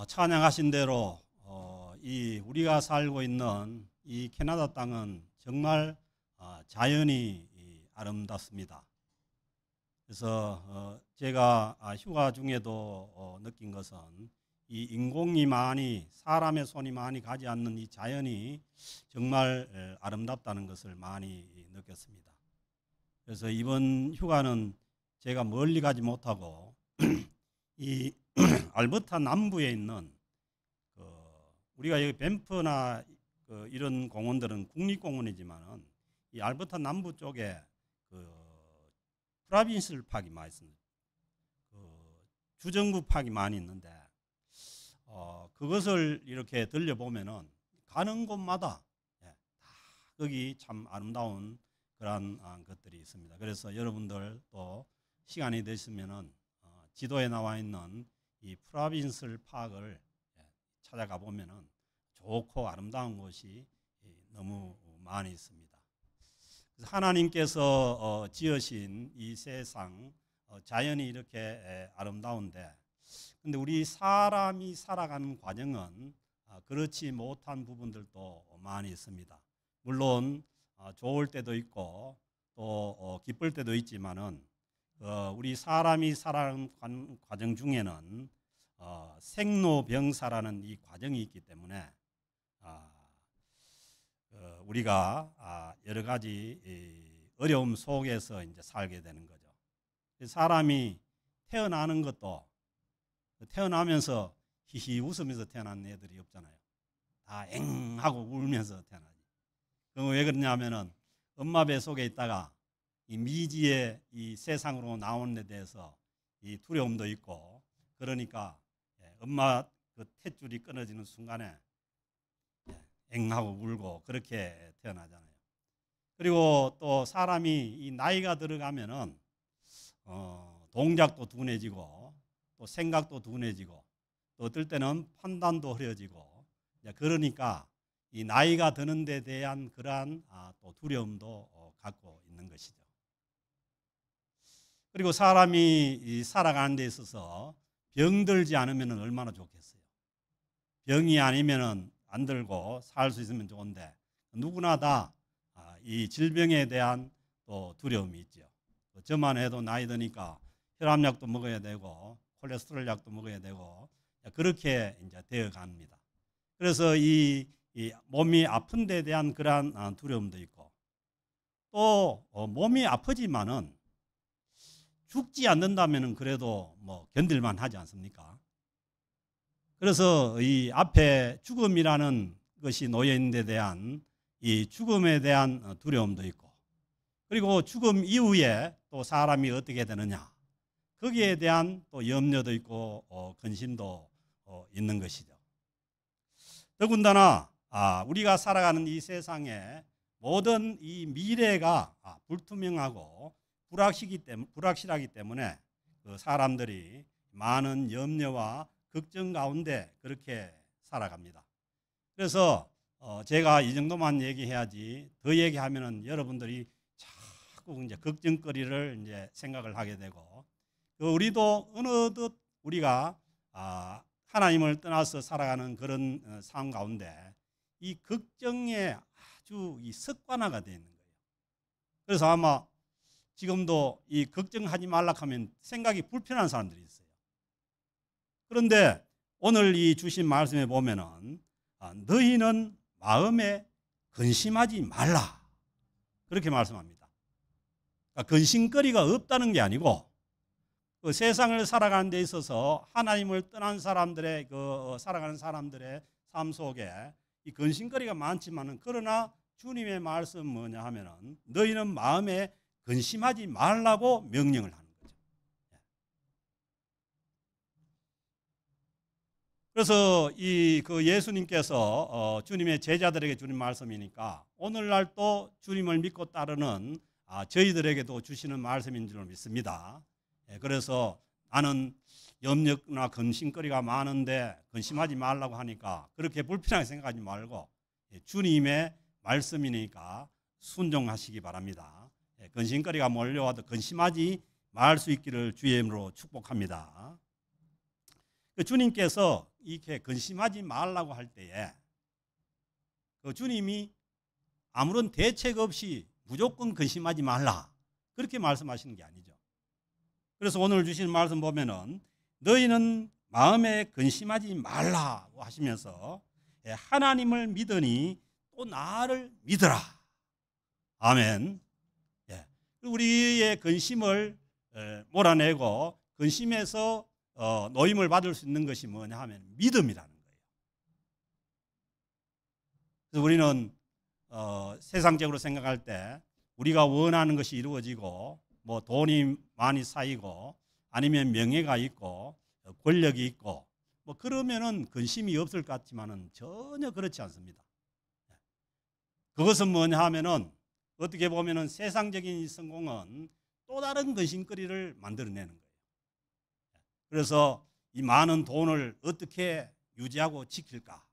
찬양하신 대로 이 우리가 살고 있는 이 캐나다 땅은 정말 자연이 아름답습니다. 그래서 제가 휴가 중에도 느낀 것은 이 인공이 많이 사람의 손이 많이 가지 않는 이 자연이 정말 아름답다는 것을 많이 느꼈습니다. 그래서 이번 휴가는 제가 멀리 가지 못하고 이 알버타 남부에 있는 우리가 여기 밴프나 이런 공원들은 국립공원이지만은 이 알버타 남부 쪽에 프라빈스 파크가 많이 있습니다. 주정부 파크가 많이 있는데 그것을 이렇게 들려보면은 가는 곳마다 다 거기 참 아름다운 그런 것들이 있습니다. 그래서 여러분들 또 시간이 되시면은 지도에 나와 있는 이 프라빈스 파크를 찾아가 보면은 좋고 아름다운 곳이 너무 많이 있습니다. 그래서 하나님께서 지으신 이 세상 자연이 이렇게 아름다운데, 근데 우리 사람이 살아가는 과정은 그렇지 못한 부분들도 많이 있습니다. 물론 좋을 때도 있고 또 기쁠 때도 있지만은 우리 사람이 살아가는 과정 중에는 생로병사라는 이 과정이 있기 때문에 우리가 여러 가지 어려움 속에서 이제 살게 되는 거죠. 사람이 태어나는 것도 태어나면서 히히 웃으면서 태어난 애들이 없잖아요. 다 엥 하고 울면서 태어나지. 그럼 왜 그러냐면은 엄마 배 속에 있다가 이 미지의 이 세상으로 나오는 데 대해서 이 두려움도 있고, 그러니까 엄마 그 탯줄이 끊어지는 순간에 엥 하고 울고 그렇게 태어나잖아요. 그리고 또 사람이 이 나이가 들어가면은 동작도 둔해지고 또 생각도 둔해지고 또 어떨 때는 판단도 흐려지고, 그러니까 이 나이가 드는 데 대한 그러한 또 두려움도 갖고 있는 것이죠. 그리고 사람이 살아가는 데 있어서 병들지 않으면 얼마나 좋겠어요. 병이 아니면 안 들고 살 수 있으면 좋은데 누구나 다 이 질병에 대한 또 두려움이 있죠. 저만 해도 나이 드니까 혈압약도 먹어야 되고 콜레스테롤 약도 먹어야 되고 그렇게 이제 되어 갑니다. 그래서 이 몸이 아픈 데 대한 그러한 두려움도 있고, 또 몸이 아프지만은 죽지 않는다면은 그래도 뭐 견딜만 하지 않습니까? 그래서 이 앞에 죽음이라는 것이 놓여 있는 데 대한 이 죽음에 대한 두려움도 있고, 그리고 죽음 이후에 또 사람이 어떻게 되느냐, 거기에 대한 또 염려도 있고 근심도 있는 것이죠. 더군다나 우리가 살아가는 이 세상에 모든 이 미래가 불투명하고 불확실하기 때문에 그 사람들이 많은 염려와 걱정 가운데 그렇게 살아갑니다. 그래서 제가 이 정도만 얘기해야지 더 얘기하면은 여러분들이 자꾸 이제 걱정거리를 이제 생각을 하게 되고, 우리도 어느덧 우리가 하나님을 떠나서 살아가는 그런 삶 가운데 이 걱정에 아주 이 습관화가 되어 있는 거예요. 그래서 아마 지금도 이 걱정하지 말라 하면 생각이 불편한 사람들이 있어요. 그런데 오늘 이 주신 말씀에 보면은 너희는 마음에 근심하지 말라, 그렇게 말씀합니다. 그러니까 근심거리가 없다는 게 아니고 그 세상을 살아가는 데 있어서 하나님을 떠난 사람들의 살아가는 사람들의 삶 속에 이 근심거리가 많지만은, 그러나 주님의 말씀 뭐냐 하면은 너희는 마음에 근심하지 말라고 명령을 하는 거죠. 그래서 예수님께서 주님의 제자들에게 주신 말씀이니까 오늘날 또 주님을 믿고 따르는 저희들에게도 주시는 말씀인 줄 믿습니다. 그래서 나는 염려나 근심거리가 많은데 근심하지 말라고 하니까 그렇게 불편하게 생각하지 말고 주님의 말씀이니까 순종하시기 바랍니다. 근심거리가 몰려와도 근심하지 말 수 있기를 주의 이름으로 축복합니다. 주님께서 이렇게 근심하지 말라고 할 때에 그 주님이 아무런 대책 없이 무조건 근심하지 말라 그렇게 말씀하시는 게 아니죠. 그래서 오늘 주신 말씀 보면은 너희는 마음에 근심하지 말라고 하시면서 하나님을 믿으니 또 나를 믿어라. 아멘. 우리의 근심을 몰아내고 근심에서 노임을 받을 수 있는 것이 뭐냐 하면 믿음이라는 거예요. 그래서 우리는 세상적으로 생각할 때 우리가 원하는 것이 이루어지고 뭐 돈이 많이 쌓이고 아니면 명예가 있고 권력이 있고 뭐 그러면은 근심이 없을 것 같지만은 전혀 그렇지 않습니다. 그것은 뭐냐 하면은 어떻게 보면은 세상적인 이 성공은 또 다른 근심거리를 만들어내는 거예요. 그래서 이 많은 돈을 어떻게 유지하고 지킬까?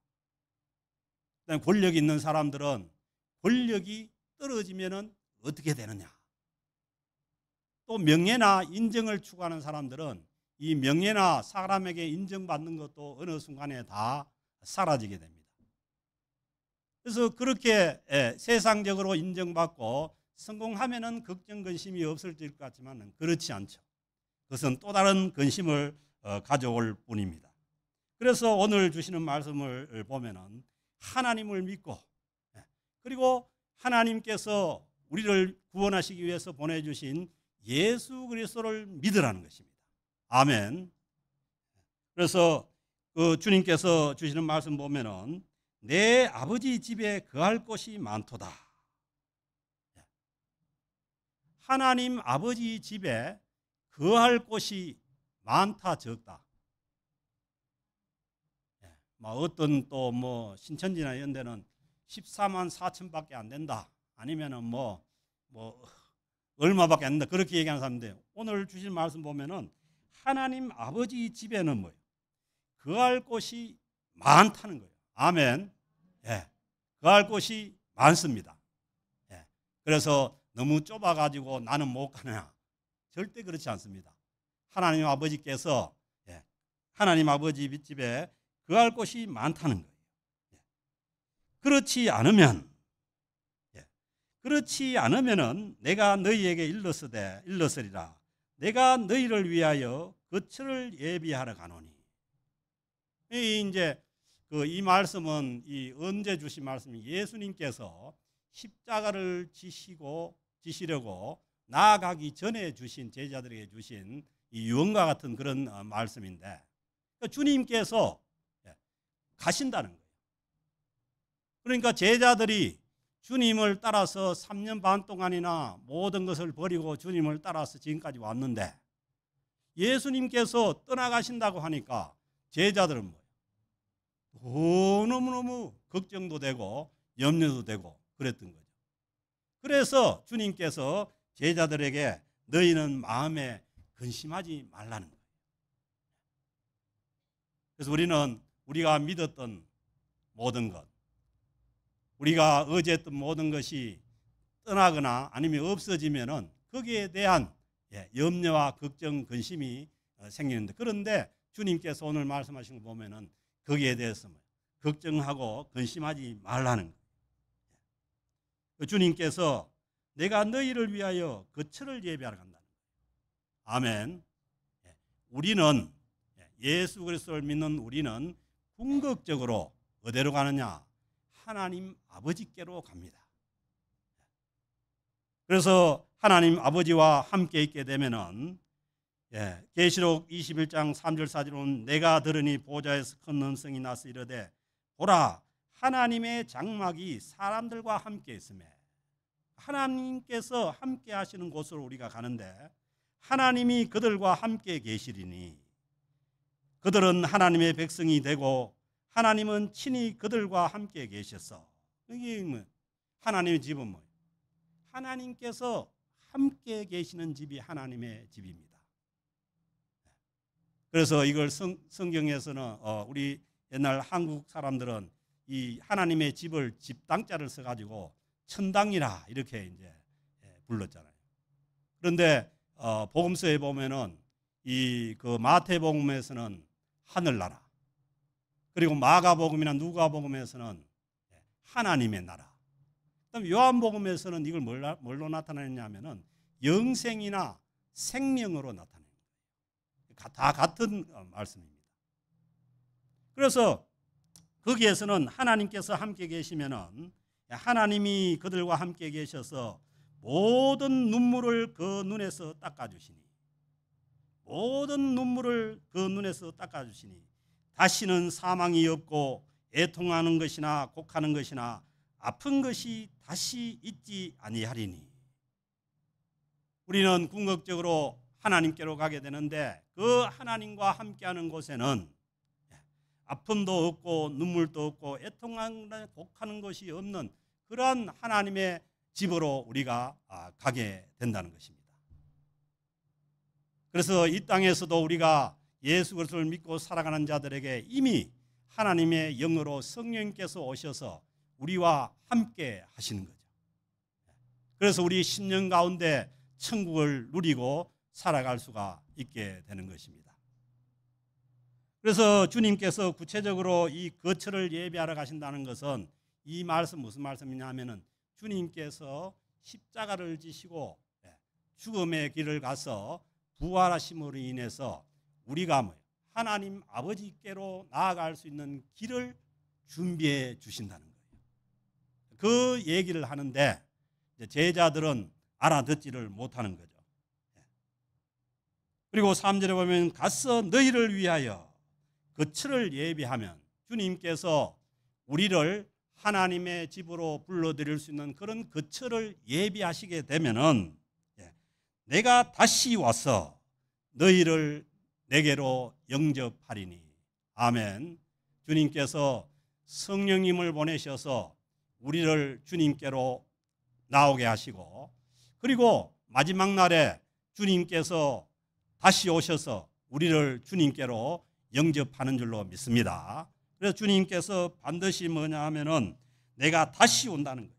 그다음에 권력이 있는 사람들은 권력이 떨어지면은 어떻게 되느냐? 또 명예나 인정을 추구하는 사람들은 이 명예나 사람에게 인정받는 것도 어느 순간에 다 사라지게 됩니다. 그래서 그렇게 세상적으로 인정받고 성공하면은 걱정 근심이 없어질 것 같지만 그렇지 않죠. 그것은 또 다른 근심을 가져올 뿐입니다. 그래서 오늘 주시는 말씀을 보면은 하나님을 믿고 그리고 하나님께서 우리를 구원하시기 위해서 보내주신 예수 그리스도를 믿으라는 것입니다. 아멘. 그래서 그 주님께서 주시는 말씀 보면은 내 아버지 집에 거할 곳이 많도다. 하나님 아버지 집에 거할 곳이 많다 적다. 어떤 또 뭐 신천지나 이런 데는 14만 4천밖에 안 된다. 아니면은 뭐 얼마밖에 안 된다. 그렇게 얘기하는 사람인데 오늘 주신 말씀 보면은 하나님 아버지 집에는 뭐예요? 거할 곳이 많다는 거예요. 아멘. 거할 곳이 많습니다. 그래서 너무 좁아가지고 나는 못 가느냐? 절대 그렇지 않습니다. 하나님 아버지께서 하나님 아버지 집에 거할 곳이 많다는 거예요. 그렇지 않으면은 내가 너희에게 일렀으리라. 내가 너희를 위하여 거처를 예비하러 가노니. 이제 이 말씀은 언제 주신 말씀이 예수님께서 십자가를 지시려고 나아가기 전에 주신 제자들에게 주신 이 유언과 같은 그런 말씀인데 주님께서 가신다는 거예요. 그러니까 제자들이 주님을 따라서 3년 반 동안이나 모든 것을 버리고 주님을 따라서 지금까지 왔는데 예수님께서 떠나가신다고 하니까 제자들은 뭐예요? 너무너무 걱정도 되고 염려도 되고 그랬던 거죠. 그래서 주님께서 제자들에게 너희는 마음에 근심하지 말라는 거예요. 그래서 우리가 믿었던 모든 것, 우리가 의지했던 모든 것이 떠나거나 아니면 없어지면은 거기에 대한 염려와 걱정, 근심이 생기는데 그런데 주님께서 오늘 말씀하신 거 보면은 거기에 대해서 걱정하고 근심하지 말라는 거예요. 주님께서 내가 너희를 위하여 거처를 예비하러 간다는 거예요. 아멘. 우리는 예수 그리스도를 믿는 우리는 궁극적으로 어디로 가느냐? 하나님 아버지께로 갑니다. 그래서 하나님 아버지와 함께 있게 되면은 계시록 21장 3절 4절은 내가 들으니 보좌에서 큰 음성이 나서 이르되 보라 하나님의 장막이 사람들과 함께 있으며 하나님께서 함께 하시는 곳으로 우리가 가는데 하나님이 그들과 함께 계시리니 그들은 하나님의 백성이 되고 하나님은 친히 그들과 함께 계셔서 이게 하나님의 집은 뭐예요? 하나님께서 함께 계시는 집이 하나님의 집입니다. 그래서 이걸 성경에서는 우리 옛날 한국 사람들은 이 하나님의 집을 집당자를 써가지고 천당이라 이렇게 이제 불렀잖아요. 그런데 복음서에 보면은 그 마태복음에서는 하늘나라, 그리고 마가복음이나 누가복음에서는 하나님의 나라. 그다음 요한복음에서는 이걸 뭘로 나타내냐면은 영생이나 생명으로 나타내는 거예요. 다 같은 말씀입니다. 그래서 거기에서는 하나님께서 함께 계시면은 하나님이 그들과 함께 계셔서 모든 눈물을 그 눈에서 닦아주시니, 모든 눈물을 그 눈에서 닦아주시니 다시는 사망이 없고 애통하는 것이나 곡하는 것이나 아픈 것이 다시 있지 아니하리니. 우리는 궁극적으로 하나님께로 가게 되는데 그 하나님과 함께하는 곳에는 아픔도 없고 눈물도 없고 애통하는 곡하는 것이 없는 그러한 하나님의 집으로 우리가 가게 된다는 것입니다. 그래서 이 땅에서도 우리가 예수 그리스도를 믿고 살아가는 자들에게 이미 하나님의 영으로 성령님께서 오셔서 우리와 함께 하시는 거죠. 그래서 우리 심령 가운데 천국을 누리고 살아갈 수가 있게 되는 것입니다. 그래서 주님께서 구체적으로 이 거처를 예비하러 가신다는 것은 이 말씀 무슨 말씀이냐 하면은 주님께서 십자가를 지시고 죽음의 길을 가서 부활하심으로 인해서 우리가 하나님 아버지께로 나아갈 수 있는 길을 준비해 주신다는 거예요. 그 얘기를 하는데 제자들은 알아듣지를 못하는 거죠. 그리고 3절에 보면 가서 너희를 위하여 거처를 예비하면, 주님께서 우리를 하나님의 집으로 불러들일 수 있는 그런 거처를 예비하시게 되면은 내가 다시 와서 너희를 내게로 영접하리니. 아멘. 주님께서 성령님을 보내셔서 우리를 주님께로 나오게 하시고, 그리고 마지막 날에 주님께서 다시 오셔서 우리를 주님께로 영접하는 줄로 믿습니다. 그래서 주님께서 반드시 뭐냐 하면은 내가 다시 온다는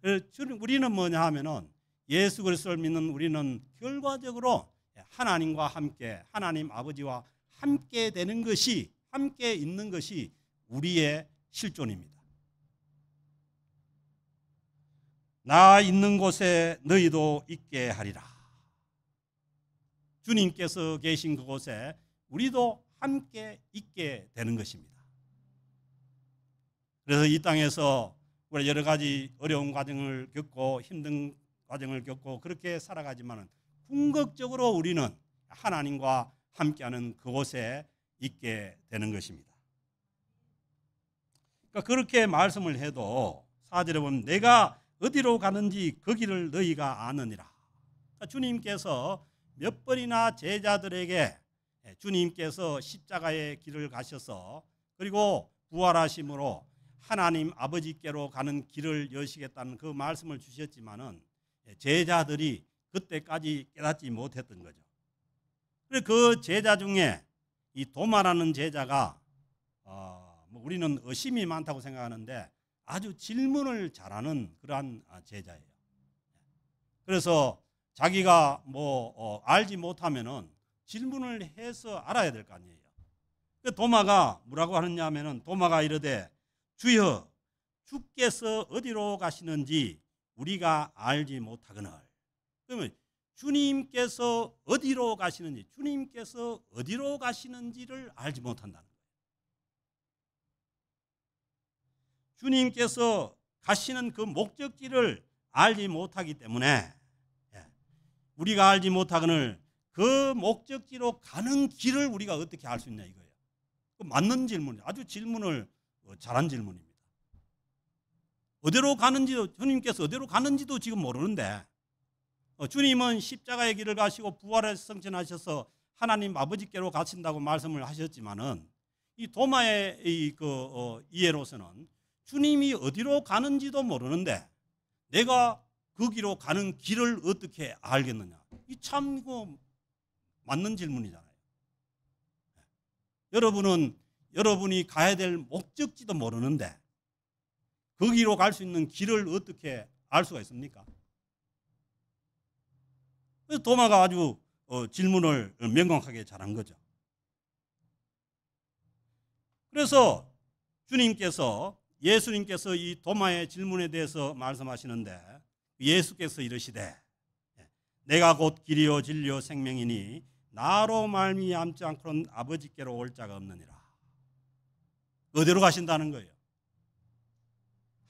거예요. 우리는 뭐냐 하면은 예수 그리스도를 믿는 우리는 결과적으로 하나님과 함께, 하나님 아버지와 함께 되는 것이, 함께 있는 것이 우리의 실존입니다. 나 있는 곳에 너희도 있게 하리라. 주님께서 계신 그곳에 우리도 함께 있게 되는 것입니다. 그래서 이 땅에서 우리가 여러 가지 어려운 과정을 겪고 힘든 과정을 겪고 그렇게 살아가지만 궁극적으로 우리는 하나님과 함께하는 그곳에 있게 되는 것입니다. 그러니까 그렇게 말씀을 해도 4절에 보면 내가 어디로 가는지 그 길을 너희가 아느니라. 그러니까 주님께서 몇 번이나 제자들에게 주님께서 십자가의 길을 가셔서 그리고 부활하심으로 하나님 아버지께로 가는 길을 여시겠다는 그 말씀을 주셨지만은 제자들이 그때까지 깨닫지 못했던 거죠. 그래서 그 제자 중에 이 도마라는 제자가 우리는 의심이 많다고 생각하는데 아주 질문을 잘하는 그러한 제자예요. 그래서 자기가 알지 못하면은 질문을 해서 알아야 될 거 아니에요. 도마가 뭐라고 하느냐 하면은 도마가 이르되 주여 주께서 어디로 가시는지 우리가 알지 못하거늘. 그러면 주님께서 어디로 가시는지, 주님께서 어디로 가시는지를 알지 못한다는 거예요. 주님께서 가시는 그 목적지를 알지 못하기 때문에 우리가 알지 못하거늘 그 목적지로 가는 길을 우리가 어떻게 알 수 있냐 이거예요. 맞는 질문이에요. 아주 질문을 잘한 질문입니다. 어디로 가는지도, 주님께서 어디로 가는지도 지금 모르는데 주님은 십자가의 길을 가시고 부활해서 승천하셔서 하나님 아버지께로 가신다고 말씀을 하셨지만은 이 도마의 이해로서는 주님이 어디로 가는지도 모르는데 내가 거기로 가는 길을 어떻게 알겠느냐. 이 참 이거 맞는 질문이잖아요. 여러분이 가야 될 목적지도 모르는데 거기로 갈 수 있는 길을 어떻게 알 수가 있습니까? 그래서 도마가 아주 질문을 명확하게 잘한 거죠. 그래서 예수님께서 이 도마의 질문에 대해서 말씀하시는데 예수께서 이르시되 내가 곧 길이요 진리요 생명이니 나로 말미암지 않고는 아버지께로 올 자가 없느니라. 어디로 가신다는 거예요?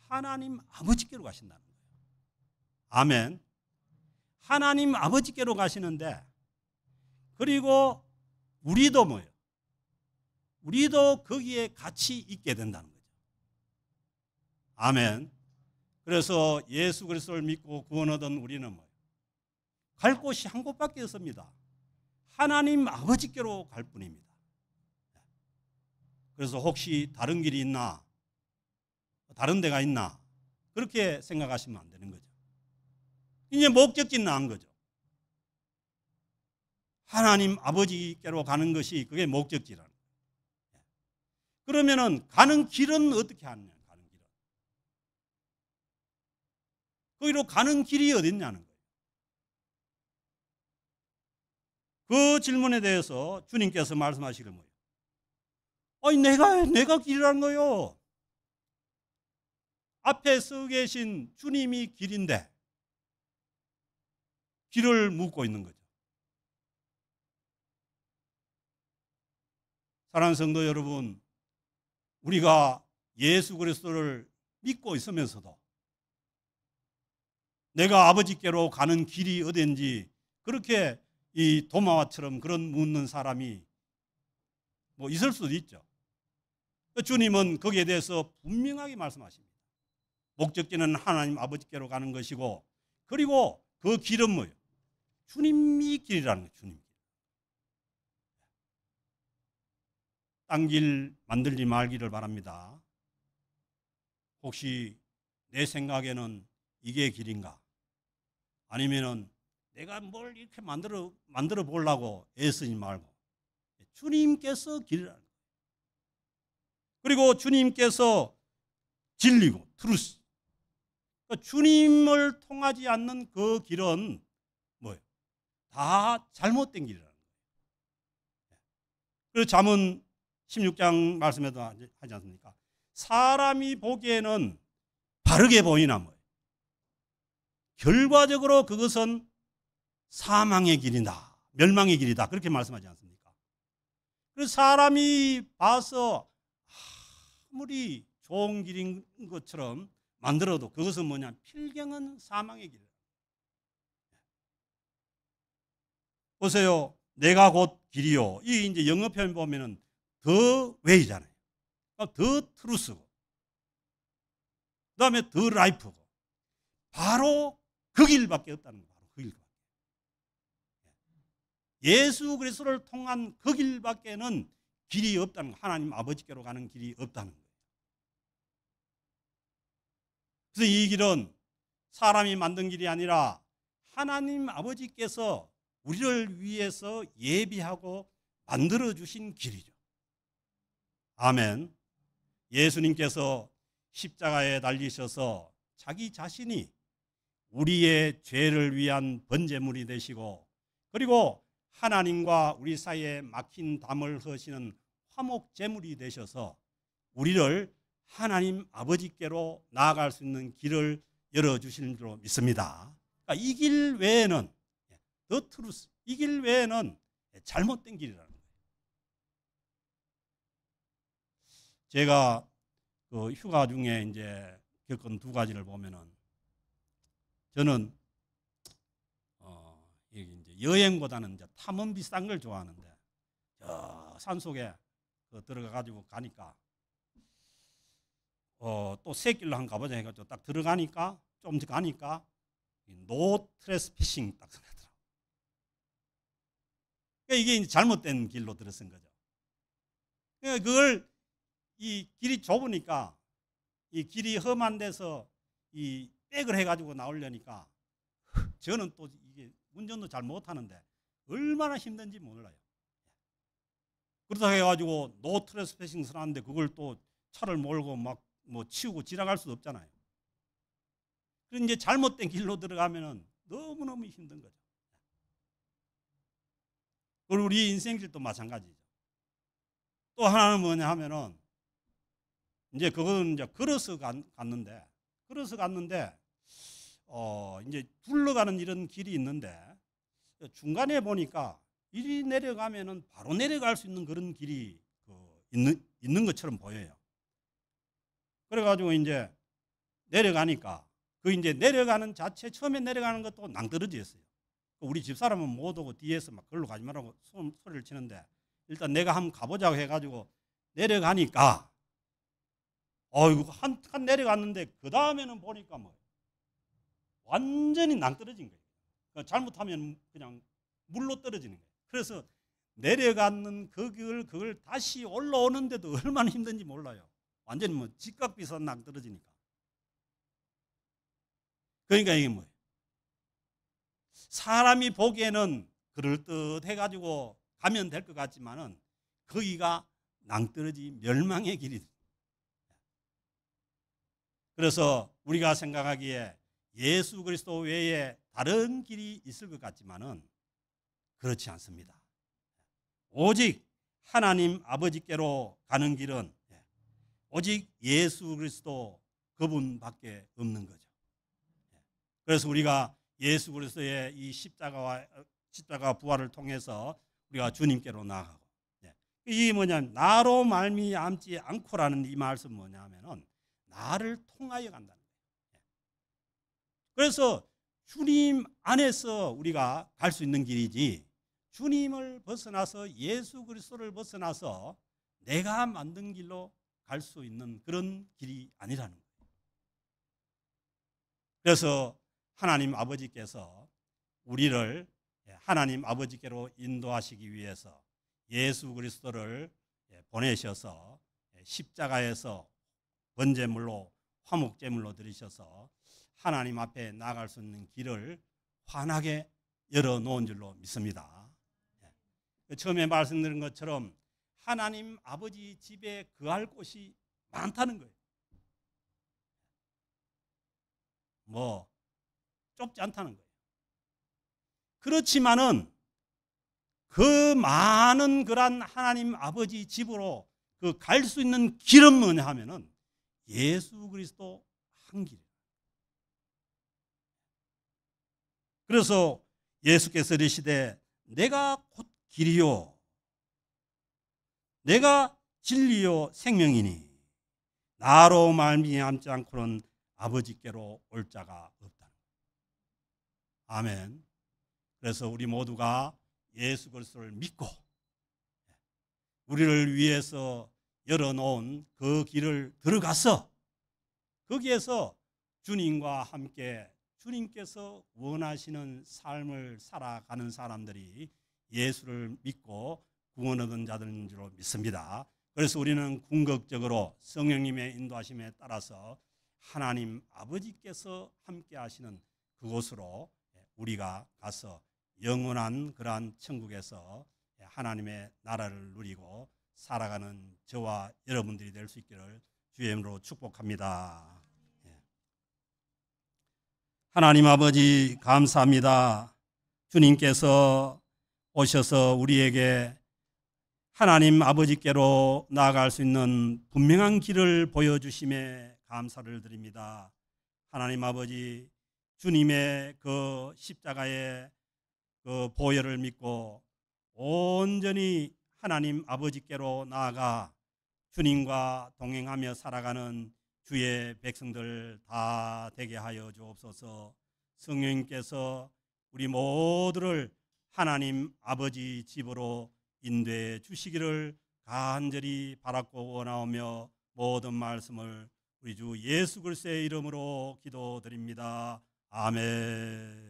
하나님 아버지께로 가신다는 거예요. 아멘. 하나님 아버지께로 가시는데, 그리고 우리도 뭐예요? 우리도 거기에 같이 있게 된다는 거죠. 아멘. 그래서 예수 그리스도를 믿고 구원 얻은 우리는 뭐예요? 갈 곳이 한 곳밖에 없습니다. 하나님 아버지께로 갈 뿐입니다. 그래서 혹시 다른 길이 있나? 다른 데가 있나? 그렇게 생각하시면 안 되는 거죠. 이제 목적지는 안 거죠. 하나님 아버지께로 가는 것이 그게 목적지라는 거예요. 그러면은 가는 길은 어떻게 하느냐? 가는 길은. 거기로 가는 길이 어딨냐는 거예요. 그 질문에 대해서 주님께서 말씀하시길 뭐예요? 아니 내가 길이라는 거요. 앞에 서 계신 주님이 길인데 길을 묻고 있는 거죠. 사랑하는 성도 여러분, 우리가 예수 그리스도를 믿고 있으면서도 내가 아버지께로 가는 길이 어딘지 그렇게 이 도마와처럼 그런 묻는 사람이 뭐 있을 수도 있죠. 주님은 거기에 대해서 분명하게 말씀하십니다. 목적지는 하나님 아버지께로 가는 것이고, 그리고 그 길은 뭐예요? 주님이 길이라는 거예요. 주님. 딴 길 만들지 말기를 바랍니다. 혹시 내 생각에는 이게 길인가? 아니면은 내가 뭘 이렇게 만들어 보려고 애쓰지 말고 주님께서 길이라는 거예요. 그리고 주님께서 진리고 트루스. 그러니까 주님을 통하지 않는 그 길은 뭐예요? 다 잘못된 길이라는 거예요. 그래서 잠언 16장 말씀에도 하지 않습니까? 사람이 보기에는 바르게 보이나 뭐예요? 결과적으로 그것은 사망의 길이다, 멸망의 길이다, 그렇게 말씀하지 않습니까? 그래서 사람이 봐서 아무리 좋은 길인 것처럼 만들어도 그것은 뭐냐? 필경은 사망의 길이다. 보세요. 내가 곧 길이요. 이 이제 영어 표현 보면은 더 웨이잖아요. 더 트루스고, 그다음에 더 라이프고, 바로 그 길밖에 없다는 거예요. 바로 그 길밖에. 예수 그리스도를 통한 그 길밖에는 길이 없다는 거예요. 하나님 아버지께로 가는 길이 없다는 거예요. 그래서 이 길은 사람이 만든 길이 아니라 하나님 아버지께서 우리를 위해서 예비하고 만들어 주신 길이죠. 아멘. 예수님께서 십자가에 달리셔서 자기 자신이 우리의 죄를 위한 번제물이 되시고, 그리고 하나님과 우리 사이에 막힌 담을 허시는 화목제물이 되셔서 우리를 하나님 아버지께로 나아갈 수 있는 길을 열어주시는 줄로 믿습니다. 그러니까 이 길 외에는, 더 트루스, 이 길 외에는 잘못된 길이라는 거예요. 제가 그 휴가 중에 이제 겪은 두 가지를 보면은, 저는 이제 여행보다는 이제 탐험 비싼 걸 좋아하는데, 저 산속에 들어가 가지고 가니까 또 새길로 한번 가보자 해가지고 딱 들어가니까 좀 가니까 노 트레스피싱 딱 써놨더라고요. 그러니까 이게 이제 잘못된 길로 들어선 거죠. 그러니까 그걸 이 길이 좁으니까 이 길이 험한 데서 이 백을 해가지고 나오려니까 저는 또 이게 운전도 잘 못하는데 얼마나 힘든지 몰라요. 그러다 해가지고 노 트레스패싱 쓰라는데 그걸 또 차를 몰고 막 뭐 치우고 지나갈 수도 없잖아요. 그래서 이제 잘못된 길로 들어가면은 너무너무 힘든 거죠. 그리고 우리 인생길도 마찬가지죠. 또 하나는 뭐냐 하면은 이제 그건 이제 걸어서 갔는데 이제 둘러가는 이런 길이 있는데 중간에 보니까 이리 내려가면은 바로 내려갈 수 있는 그런 길이 있는 것처럼 보여요. 그래가지고 이제 내려가니까 그 이제 내려가는 자체 처음에 내려가는 것도 낭떠러지였어요. 우리 집사람은 못 오고 뒤에서 막 걸로 가지 말라고 소리를 치는데 일단 내가 한번 가보자고 해가지고 내려가니까 이거 한 내려갔는데 그 다음에는 보니까 뭐 완전히 낭떠러진 거예요. 그러니까 잘못하면 그냥 물로 떨어지는 거예요. 그래서 내려가는 그걸 다시 올라오는데도 얼마나 힘든지 몰라요. 완전히 뭐 직각비서 낭떠러지니까. 그러니까 이게 뭐예요? 사람이 보기에는 그럴듯해가지고 가면 될 것 같지만은 거기가 낭떠러지 멸망의 길이. 그래서 우리가 생각하기에 예수 그리스도 외에 다른 길이 있을 것 같지만은 그렇지 않습니다. 오직 하나님 아버지께로 가는 길은 오직 예수 그리스도 그분밖에 없는 거죠. 그래서 우리가 예수 그리스도의 이 십자가 부활을 통해서 우리가 주님께로 나아가고, 이게 뭐냐면 나로 말미암지 않고라는 이 말씀 뭐냐면은 나를 통하여 간다는 거예요. 그래서 주님 안에서 우리가 갈 수 있는 길이지, 주님을 벗어나서 예수 그리스도를 벗어나서 내가 만든 길로 갈 수 있는 그런 길이 아니라는 거예요. 그래서 하나님 아버지께서 우리를 하나님 아버지께로 인도하시기 위해서 예수 그리스도를 보내셔서 십자가에서 번제물로 화목제물로 드리셔서 하나님 앞에 나아갈 수 있는 길을 환하게 열어놓은 줄로 믿습니다. 처음에 말씀드린 것처럼 하나님 아버지 집에 거할 곳이 많다는 거예요. 뭐 좁지 않다는 거예요. 그렇지만은 그 많은 그런 하나님 아버지 집으로 그 갈 수 있는 길은 뭐냐 하면은 예수 그리스도 한 길이에요. 그래서 예수께서 이르시되 내가 곧 길이요 내가 진리요 생명이니 나로 말미암지 않고는 아버지께로 올 자가 없다. 아멘. 그래서 우리 모두가 예수 그리스도를 믿고 우리를 위해서 열어놓은 그 길을 들어가서 거기에서 주님과 함께 주님께서 원하시는 삶을 살아가는 사람들이 예수를 믿고 구원 얻은 자들인 줄 믿습니다. 그래서 우리는 궁극적으로 성령님의 인도하심에 따라서 하나님 아버지께서 함께 하시는 그곳으로 우리가 가서 영원한 그러한 천국에서 하나님의 나라를 누리고 살아가는 저와 여러분들이 될 수 있기를 주의 이름으로 축복합니다. 하나님 아버지 감사합니다. 주님께서 오셔서 우리에게 하나님 아버지께로 나아갈 수 있는 분명한 길을 보여주심에 감사를 드립니다. 하나님 아버지, 주님의 그 십자가의 그 보혈을 믿고 온전히 하나님 아버지께로 나아가 주님과 동행하며 살아가는 주의 백성들 다 되게 하여 주옵소서. 성령님께서 우리 모두를 하나님 아버지 집으로 인도해 주시기를 간절히 바랐고 원하오며 모든 말씀을 우리 주 예수 그리스도의 이름으로 기도드립니다. 아멘.